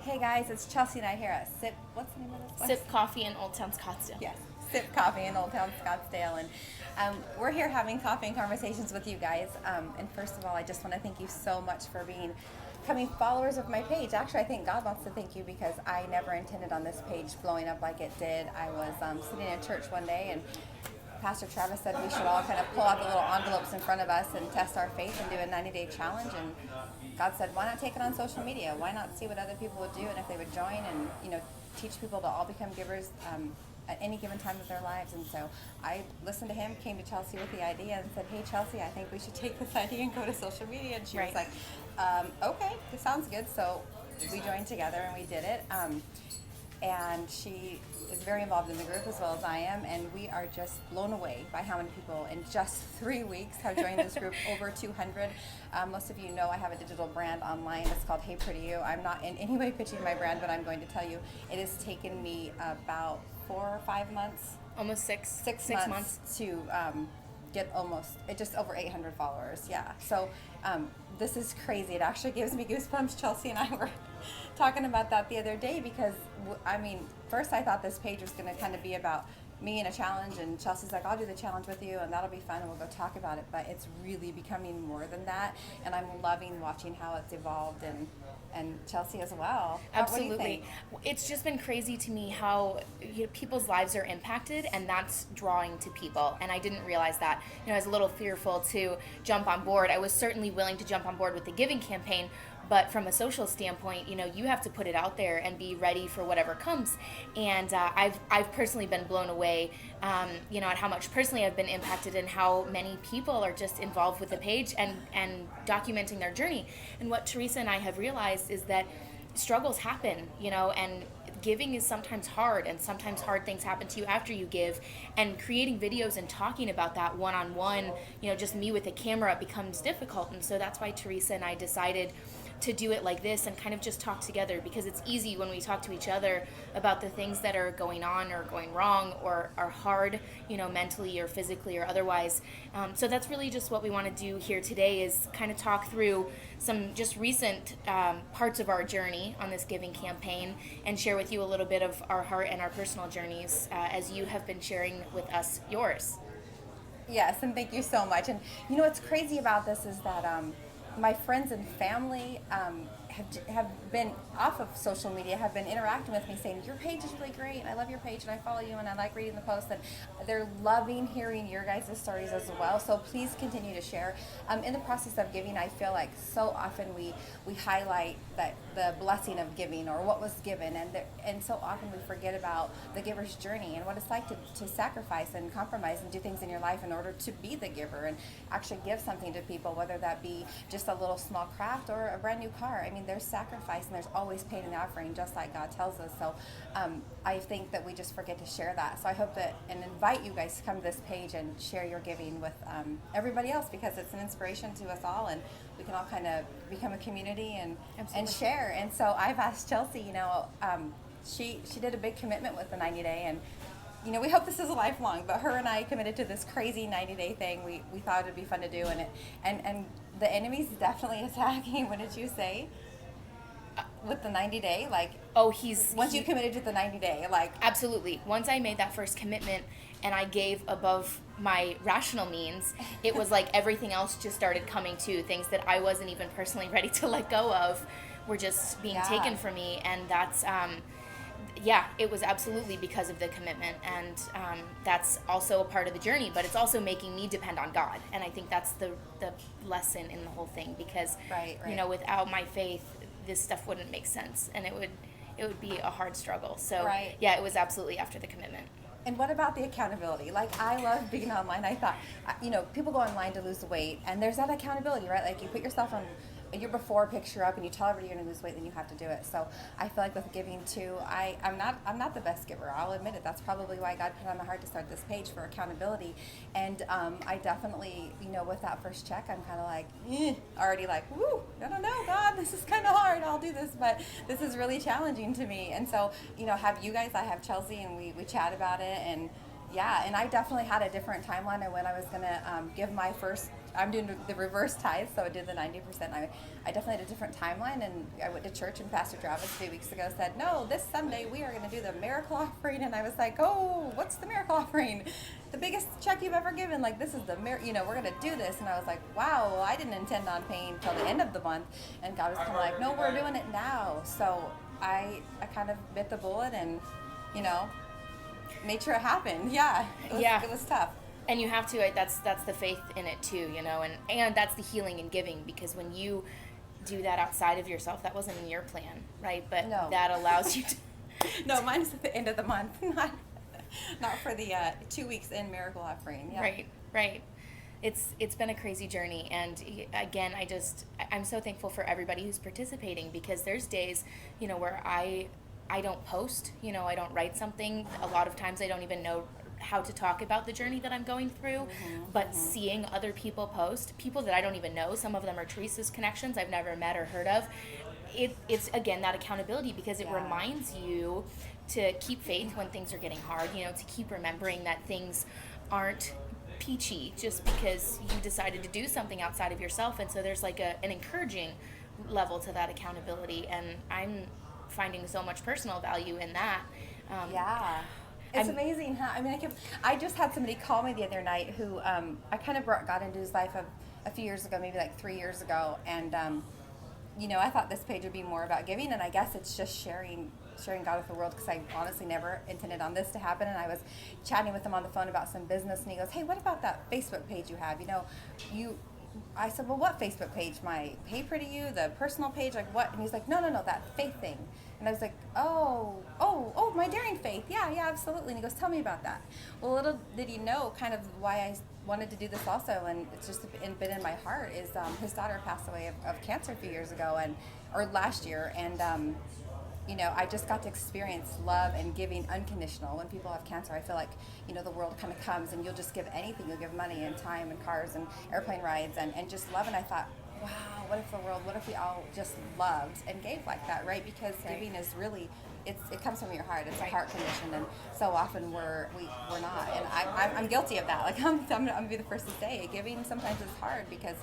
Hey guys, it's Chelsea and I here at Sip. What's the name of this place? Sip coffee in Old Town Scottsdale. Yes, Sip Coffee in Old Town Scottsdale, and we're here having coffee and conversations with you guys. And first of all, I just want to thank you so much for becoming followers of my page. Actually, I think God wants to thank you because I never intended on this page blowing up like it did. I was sitting in church one day and Pastor Travis said we should all kind of pull out the little envelopes in front of us and test our faith and do a 90-day challenge. And God said, why not take it on social media? Why not see what other people would do and if they would join and, teach people to all become givers at any given time of their lives. And so I listened to him, came to Chelsea with the idea and said, hey, Chelsea, I think we should take this idea and go to social media. And she was like, okay, this sounds good. So we joined together and we did it. And she is very involved in the group as well as I am, and we are just blown away by how many people in just 3 weeks have joined this group. Over 200. Most of you know I have a digital brand online. It's called Hey Pretty You. I'm not in any way pitching my brand, but I'm going to tell you it has taken me about 4 or 5 months, Almost six. six months to get just over 800 followers. Yeah, so this is crazy. It actually gives me goosebumps. Chelsea and I were talking about that the other day because first I thought this page was going to kind of be about me and a challenge, and Chelsea's like, I'll do the challenge with you and that'll be fun and we'll go talk about it, but it's really becoming more than that, and I'm loving watching how it's evolved, and Chelsea as well. Absolutely. What do you think? It's just been crazy to me how people's lives are impacted, and that's drawing to people. And I didn't realize that. I was a little fearful to jump on board. I was certainly willing to jump on board with the giving campaign, but from a social standpoint, you have to put it out there and be ready for whatever comes. And I've personally been blown away, at how much personally I've been impacted and how many people are just involved with the page and documenting their journey. And what Teresa and I have realized is that struggles happen, and giving is sometimes hard, and sometimes hard things happen to you after you give, and creating videos and talking about that one-on-one, just me with a camera, becomes difficult. And so that's why Teresa and I decided to do it like this and kind of just talk together, because it's easy when we talk to each other about the things that are going on or going wrong or are hard, mentally or physically or otherwise. So that's really just what we want to do here today, is kind of talk through some just recent parts of our journey on this giving campaign and share with you a little bit of our heart and our personal journeys as you have been sharing with us yours. Yes, and thank you so much. And what's crazy about this is that my friends and family have been off of social media, have been interacting with me saying, your page is really great, and I love your page, and I follow you, and I like reading the posts, and they're loving hearing your guys' stories as well. So please continue to share. In the process of giving, I feel like so often we highlight that the blessing of giving or what was given, and so often we forget about the giver's journey and what it's like to sacrifice and compromise and do things in your life in order to be the giver and actually give something to people, whether that be just a little small craft or a brand new car. There's sacrifice and there's always pain and offering, just like God tells us. So I think that we just forget to share that. So I hope that and invite you guys to come to this page and share your giving with everybody else, because it's an inspiration to us all, and we can all kind of become a community and share. And so I've asked Chelsea, she did a big commitment with the 90-day, and we hope this is a lifelong, but her and I committed to this crazy 90-day thing. We thought it would be fun to do, and the enemy's definitely attacking. What did you say? With the 90-day, once you committed to the 90-day, Absolutely. Once I made that first commitment and I gave above my rational means, it was like everything else just started coming to, things that I wasn't even personally ready to let go of were just being taken from me. And that's it was absolutely because of the commitment, and that's also a part of the journey, but it's also making me depend on God. And I think that's the lesson in the whole thing, because right. Without my faith, this stuff wouldn't make sense, and it would be a hard struggle. So right. Yeah, it was absolutely after the commitment. And what about the accountability? I love being online. I thought, people go online to lose weight, and there's that accountability, right? You put yourself on your before picture up and you tell everybody you're going to lose weight, then you have to do it. So I feel like with giving too, I'm not the best giver. I'll admit it. That's probably why God put on my heart to start this page, for accountability. And I definitely, with that first check, I'm kind of already woo, I don't know, God, this is kind of hard. I'll do this, but this is really challenging to me. And so, have you guys, I have Chelsea, and we chat about it, and yeah, and I definitely had a different timeline of when I was going to give my first I'm doing the reverse tithe, so I did the 90%. I definitely had a different timeline, and I went to church, and Pastor Travis 2 weeks ago said, no, this Sunday we are going to do the miracle offering, and I was like, oh, what's the miracle offering? The biggest check you've ever given, like this is the we're going to do this, and I was like, wow, well, I didn't intend on paying till the end of the month, and God was kind of like, no, we're doing it now. So I kind of bit the bullet and, made sure it happened. Yeah, it was tough. And you have to, that's the faith in it too, and that's the healing and giving, because when you do that outside of yourself, that wasn't in your plan, right? But no. That allows you to. No, mine's at the end of the month, not for the 2 weeks in miracle offering. Yeah. Right. It's been a crazy journey, and again, I'm so thankful for everybody who's participating, because there's days, where I don't post, I don't write something. A lot of times I don't even know how to talk about the journey that I'm going through, but seeing other people post, people that I don't even know, some of them are Teresa's connections I've never met or heard of, it's again that accountability, because it reminds you to keep faith when things are getting hard, to keep remembering that things aren't peachy just because you decided to do something outside of yourself. And so there's like an encouraging level to that accountability, and I'm finding so much personal value in that. It's amazing, huh? I mean, I just had somebody call me the other night who I kind of got into his life a few years ago, maybe like 3 years ago, and I thought this page would be more about giving, and I guess it's just sharing God with the world, because I honestly never intended on this to happen. And I was chatting with him on the phone about some business, and he goes, hey, what about that Facebook page you have? I said, well, what Facebook page? My Hey Pretty You, the personal page, like what? And he's like, no, that faith thing. And I was like, oh, my daring faith. Yeah, absolutely. And he goes, tell me about that. Well, little did he know kind of why I wanted to do this also, and it's just been in my heart, is his daughter passed away of cancer a few years ago, or last year, and I just got to experience love and giving unconditional. When people have cancer, I feel like, the world kind of comes and you'll just give anything. You'll give money and time and cars and airplane rides and just love. And I thought, wow, what if we all just loved and gave like that, right? Because giving is really, it comes from your heart. It's a heart condition, and so often we're not. And I'm guilty of that. Like I'm gonna be the first to say, giving sometimes is hard because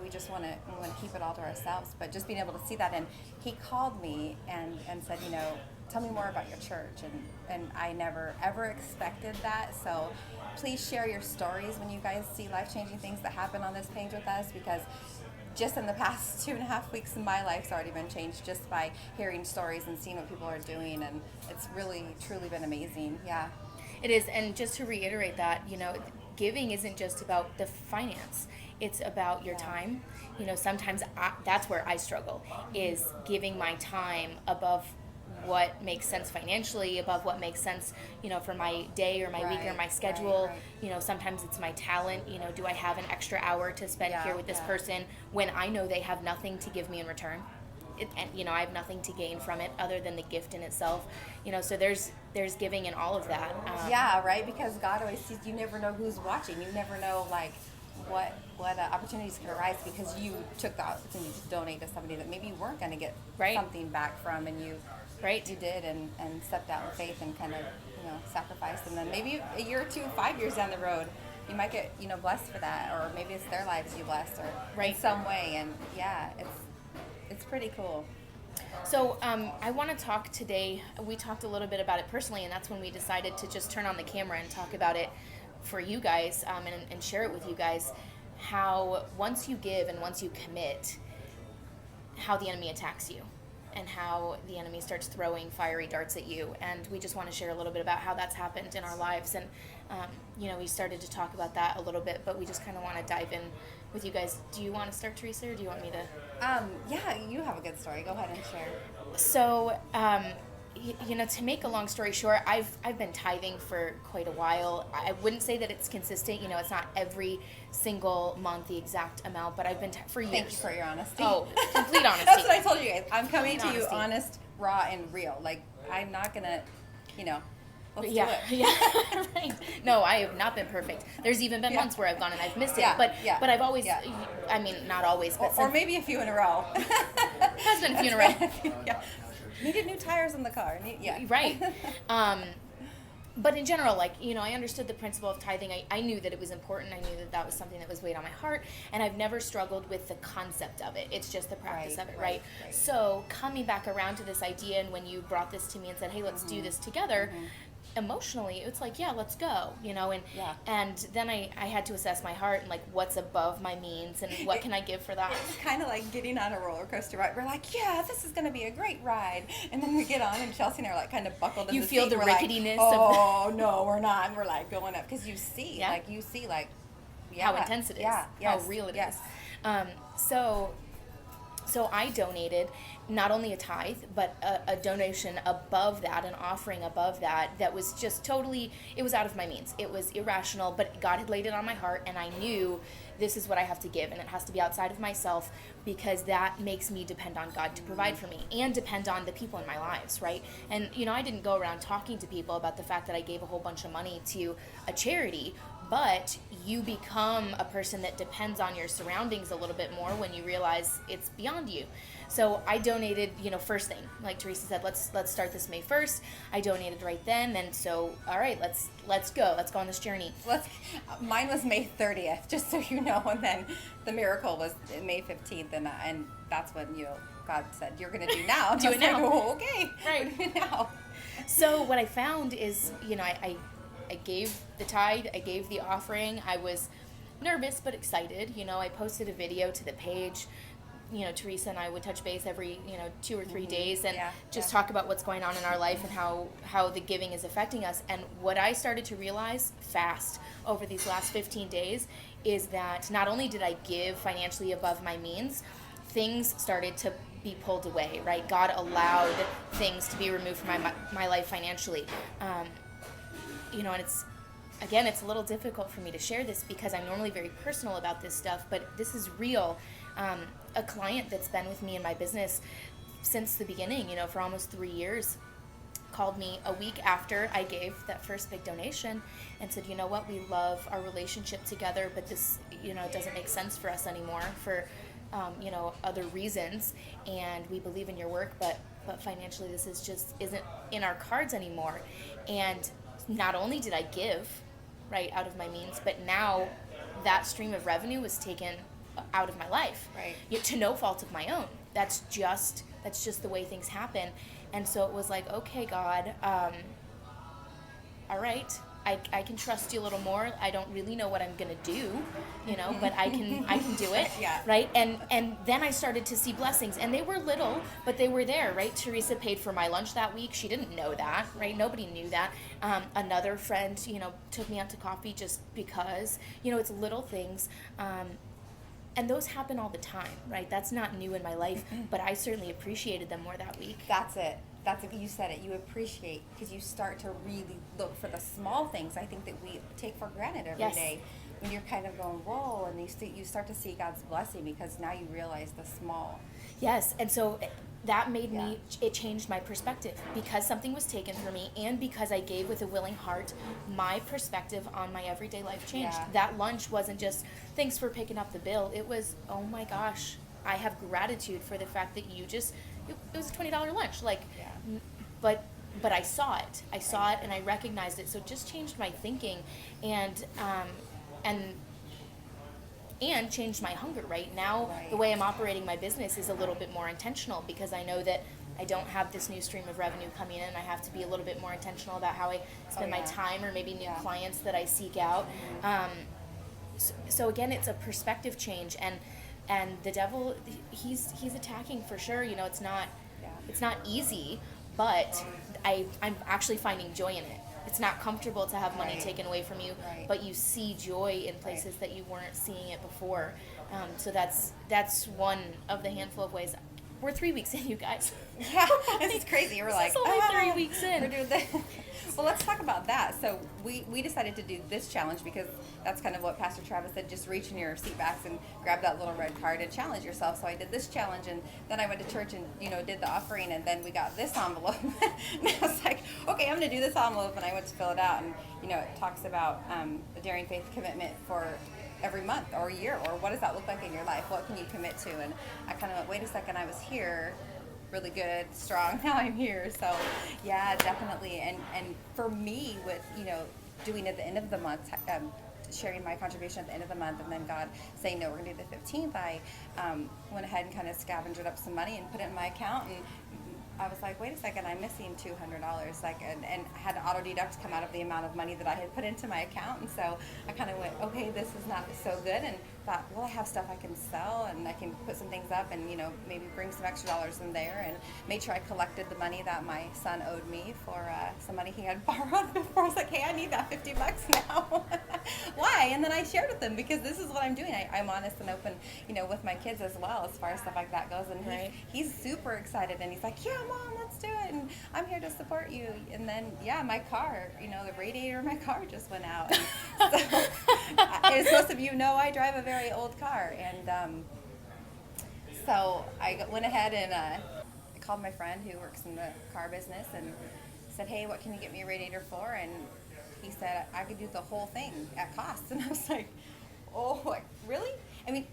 we just want to keep it all to ourselves. But just being able to see that, and he called me and said, tell me more about your church, and I never ever expected that. So please share your stories when you guys see life-changing things that happen on this page with us, because just in the past 2.5 weeks, my life's already been changed just by hearing stories and seeing what people are doing, and it's really, truly been amazing. Yeah. It is, and just to reiterate that, giving isn't just about the finance. It's about your time. Sometimes that's where I struggle, is giving my time above what makes sense financially, above what makes sense, for my day or my week or my schedule. Right. Sometimes it's my talent. Do I have an extra hour to spend here with this person when I know they have nothing to give me in return? And I have nothing to gain from it other than the gift in itself. So there's giving in all of that. Right, because God always sees. You never know who's watching. You never know what opportunities can arise because you took the opportunity to donate to somebody that maybe you weren't going to get something back from, and you did and stepped out in faith and kind of sacrificed. And then maybe a year or two, 5 years down the road, you might get blessed for that, or maybe it's their lives you blessed, or in some way. And it's pretty cool. So I want to talk today. We talked a little bit about it personally, and that's when we decided to just turn on the camera and talk about it for you guys, and share it with you guys, how once you give and once you commit, how the enemy attacks you and how the enemy starts throwing fiery darts at you. And we just want to share a little bit about how that's happened in our lives. And we started to talk about that a little bit, but we just kind of want to dive in with you guys. Do you want to start, Teresa, or do you want me to? Yeah, you have a good story. Go ahead and share. So to make a long story short, I've been tithing for quite a while. I wouldn't say that it's consistent. It's not every single month the exact amount, but I've been for years. Thank you for your honesty. Oh, complete honesty. That's what I told you guys. I'm coming to you honest, raw, and real. Like, I'm not gonna, let's do it. Yeah, right. No, I have not been perfect. There's even been months where I've gone and I've missed it, but I've always, I mean, not always, but or maybe a few in a row. Has been a few in a row. Yeah. Needed new tires in the car. Right. but in general, like, I understood the principle of tithing. I knew that it was important. I knew that that was something that was weighed on my heart, and I've never struggled with the concept of it. It's just the practice of it, right? So coming back around to this idea, and when you brought this to me and said, hey, let's do this together, emotionally, it's like, yeah, let's go, and then I had to assess my heart and like what's above my means and what can I give for that. It's kind of like getting on a roller coaster ride. We're like, yeah, this is going to be a great ride, and then we get on, and Chelsea and I are like kind of buckled in You the feel seat. the We're ricketiness like, of oh no, we're not, and we're like going up because you see Yeah. yeah, how intense it is, yeah, how yes, real it yes. is. So I donated not only a tithe, but a donation above that, an offering above that, that was just totally, it was out of my means. It was irrational, but God had laid it on my heart, and I knew this is what I have to give, and it has to be outside of myself, because that makes me depend on God to provide for me and depend on the people in my lives, right? And, I didn't go around talking to people about the fact that I gave a whole bunch of money to a charity, but you become a person that depends on your surroundings a little bit more when you realize it's beyond you. So I donated, first thing, like Teresa said, let's start this May 1st. I donated right then, and so all right, let's go on this journey. Mine was May 30th, just so you know, and then the miracle was May 15th, and that's when God said, you're going to do now. Do it now. Like, oh, okay, Right. do it now. So what I found is, I gave the tithe, I gave the offering. I was nervous but excited. I posted a video to the page. Teresa and I would touch base every 2 or 3 days and just talk about what's going on in our life and how the giving is affecting us. And what I started to realize fast over these last 15 days is that not only did I give financially above my means, things started to be pulled away, right? God allowed things to be removed from my life financially. And it's a little difficult for me to share this because I'm normally very personal about this stuff, but this is real. A client that's been with me in my business since the beginning, for almost 3 years, called me a week after I gave that first big donation and said, you know what, we love our relationship together, but this, doesn't make sense for us anymore for, other reasons, and we believe in your work, but financially this isn't in our cards anymore. And not only did I give, right, out of my means, but now that stream of revenue was taken out of my life, right? Yet to no fault of my own. That's just the way things happen. And so it was like, okay, God, all right, I can trust you a little more. I don't really know what I'm gonna do, but I can do it, yeah. Right? And then I started to see blessings, and they were little, but they were there, right? Teresa paid for my lunch that week. She didn't know that, right? Nobody knew that. Another friend, took me out to coffee just because, it's little things. And those happen all the time, right? That's not new in my life, but I certainly appreciated them more that week. That's it. You said it. You appreciate, because you start to really look for the small things, I think, that we take for granted every day. When you're kind of going, whoa, and you start to see God's blessing because now you realize the small. Yes, and so that made me, it changed my perspective because something was taken from me, and because I gave with a willing heart, my perspective on my everyday life changed. Yeah. That lunch wasn't just, thanks for picking up the bill. It was, oh my gosh, I have gratitude for the fact that it was a $20 lunch. But I saw it. I saw it and I recognized it. So it just changed my thinking and changed my hunger, right? Now, the way I'm operating my business is a little bit more intentional because I know that I don't have this new stream of revenue coming in. I have to be a little bit more intentional about how I spend my time, or maybe new clients that I seek out. So again, it's a perspective change, and the devil, he's attacking for sure. It's not easy, but I'm actually finding joy in it. It's not comfortable to have money taken away from you, but you see joy in places that you weren't seeing it before. So that's one of the handful of ways. We're 3 weeks in, you guys. Yeah, this is crazy. We're like, only 3 weeks in. We're doing this. Well, let's talk about that. So we decided to do this challenge because that's kind of what Pastor Travis said. Just reach in your seat backs and grab that little red card and challenge yourself. So I did this challenge, and then I went to church and did the offering, and then we got this envelope. And I was like, okay, I'm going to do this envelope, and I went to fill it out, and it talks about the Daring Faith commitment for every month or a year, or what does that look like in your life? What can you commit to? And I kind of went, wait a second, I was here really good, strong. Now I'm here. So yeah, definitely. And for me, with doing at the end of the month, sharing my contribution at the end of the month, and then God saying no, we're gonna do the 15th. I went ahead and kind of scavenged up some money and put it in my account, and I was like, wait a second, I'm missing $200. Like, and I had an auto deduct come out of the amount of money that I had put into my account, and so I kind of went, okay, this is not so good, and thought, well, I have stuff I can sell, and I can put some things up, and maybe bring some extra dollars in there, and made sure I collected the money that my son owed me for some money he had borrowed before. I was like, hey, I need that $50 now. Why? And then I shared with them, because this is what I'm doing. I'm honest and open, with my kids as well, as far as stuff like that goes, and he's super excited, and he's like, yeah, Mom, let's do it, and I'm here to support you. And then, yeah, my car, the radiator of my car just went out. And so, as most of you know, I drive a very old car, and so I went ahead and I called my friend who works in the car business and said, hey, what can you get me a radiator for? And he said I could do the whole thing at cost. And I was like, oh, like, really? I mean,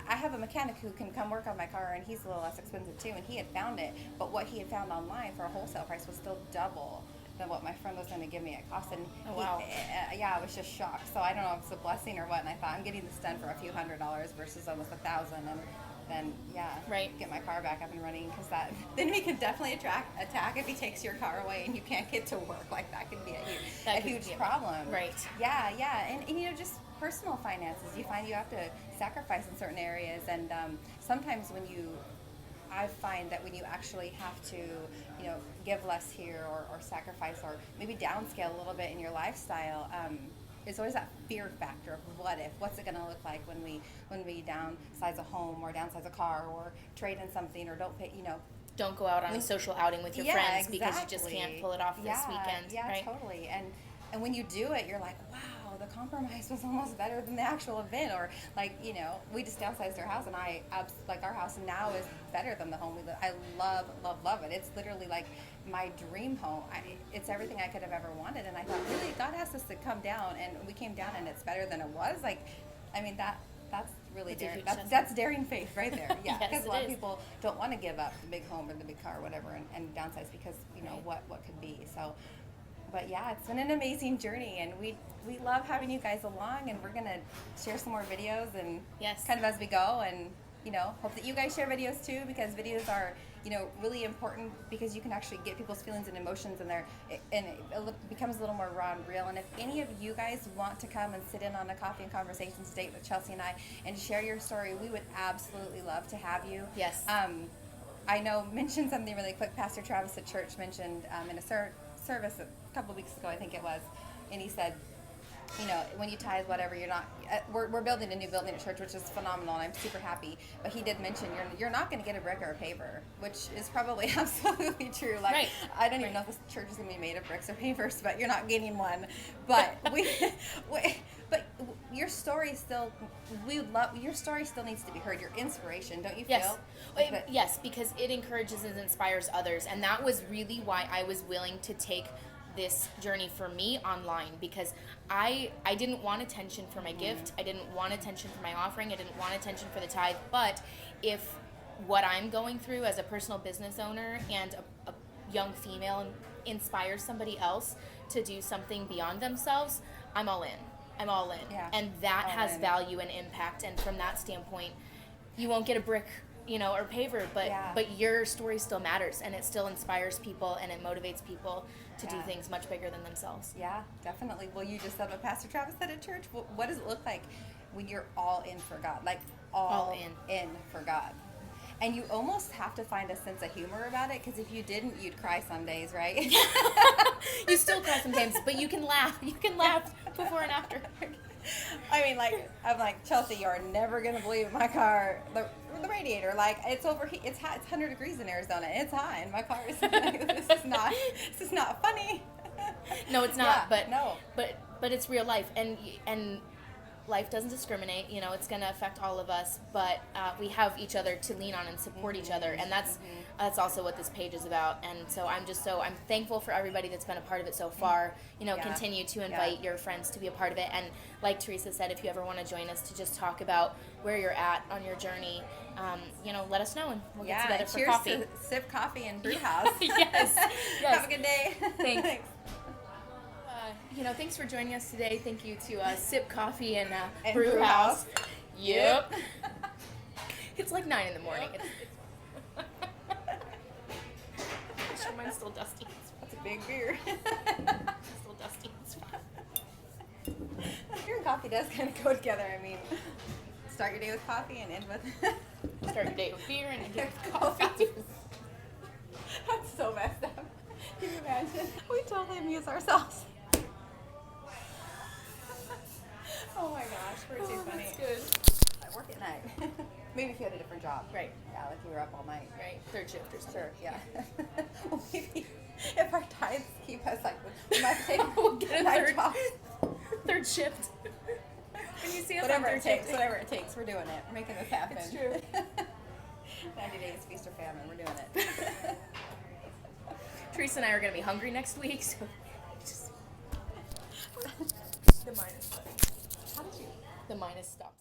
I have a mechanic who can come work on my car, and he's a little less expensive too, and he had found it, but what he had found online for a wholesale price was still double than what my friend was going to give me at cost. And wow. I was just shocked. So I don't know if it's a blessing or what, and I thought, I'm getting this done for a few $100s versus almost $1,000, and then get my car back up and running, because then we could definitely attack if he takes your car away and you can't get to work. Like, that could be a huge problem. Right. Yeah, and just personal finances, you find you have to sacrifice in certain areas, and sometimes I find that when you actually have to, give less here or sacrifice or maybe downscale a little bit in your lifestyle, there's always that fear factor of what's it going to look like when we downsize a home or downsize a car or trade in something or don't pay, Don't go out on a social outing with your friends because you just can't pull it off this weekend. Yeah, right? Totally. And when you do it, you're like, wow, the compromise was almost better than the actual event. Or we just downsized our house, and our house now is better than the home we live. I love it. It's literally like my dream home. It's everything I could have ever wanted. And I thought, really, God asked us to come down, and we came down, and it's better than it was. Like, I mean, that's really daring. That's daring faith right there. Yeah, because a lot of people don't want to give up the big home or the big car or whatever and downsize because what could be. So, but yeah, it's been an amazing journey, and we love having you guys along, and we're gonna share some more videos and kind of as we go, and hope that you guys share videos too, because videos are really important, because you can actually get people's feelings and emotions, and it becomes a little more raw and real. And if any of you guys want to come and sit in on a coffee and conversations date with Chelsea and I and share your story, we would absolutely love to have you. Yes. I mentioned something really quick. Pastor Travis at church mentioned in a service a couple of weeks ago, I think it was, and he said, when you tithe, whatever, you're not. We're building a new building at church, which is phenomenal, and I'm super happy. But he did mention you're not going to get a brick or a paver, which is probably absolutely true. Like, I don't even know if this church is going to be made of bricks or pavers, but you're not getting one. But but your story still, your story still needs to be heard. Your inspiration, don't you feel? Yes, because it encourages and inspires others, and that was really why I was willing to take this journey for me online, because I didn't want attention for my gift. I didn't want attention for my offering. I didn't want attention for the tithe. But if what I'm going through as a personal business owner and a young female inspires somebody else to do something beyond themselves, I'm all in. Yeah. And that has value and impact. And from that standpoint, you won't get a brick or paver, but your story still matters, and it still inspires people, and it motivates people to do things much bigger than themselves. Yeah, definitely. Well, you just said what Pastor Travis said at church. What does it look like when you're all in for God? Like, all in for God. And you almost have to find a sense of humor about it, because if you didn't, you'd cry some days, right? You still cry sometimes, but you can laugh. You can laugh before and after. I mean, I'm like, Chelsea, you are never going to believe my car, the radiator, like, it's overheat. It's hot. It's 100 degrees in Arizona. It's hot, and my car is like, this is not funny. No, it's not. But it's real life, and life doesn't discriminate. It's going to affect all of us, but we have each other to lean on and support each other, and that's that's also what this page is about. And so I'm thankful for everybody that's been a part of it so far. Yeah. Continue to invite your friends to be a part of it. And like Teresa said, if you ever want to join us to just talk about where you're at on your journey, let us know and we'll get together for cheers coffee. To Sip Coffee and Brew House. Yes. Have a good day. Thanks. Thanks for joining us today. Thank you to Sip Coffee and Brew House. Yep. It's like 9 a.m. Mine's still dusty. That's a big beer. Still dusty. Beer and coffee does kind of go together. I mean, start your day with coffee and end with... Start your day with beer and end with coffee. That's so messed up. Can you imagine? We totally amuse ourselves. Oh my gosh, we're too funny. That's good. I work at night. Maybe if you had a different job. Right. Yeah, like you were up all night. Right. Third shift or something. Sure, yeah. Well, maybe if our times keep us like, we might take We'll get a night jobs. third shift. When you see us Whatever on it third takes, shift. whatever it takes, we're doing it. We're making this happen. It's true. 90 days, feast or famine, we're doing it. Teresa and I are going to be hungry next week, so just... The minus stuff. How did you? The minus stuff.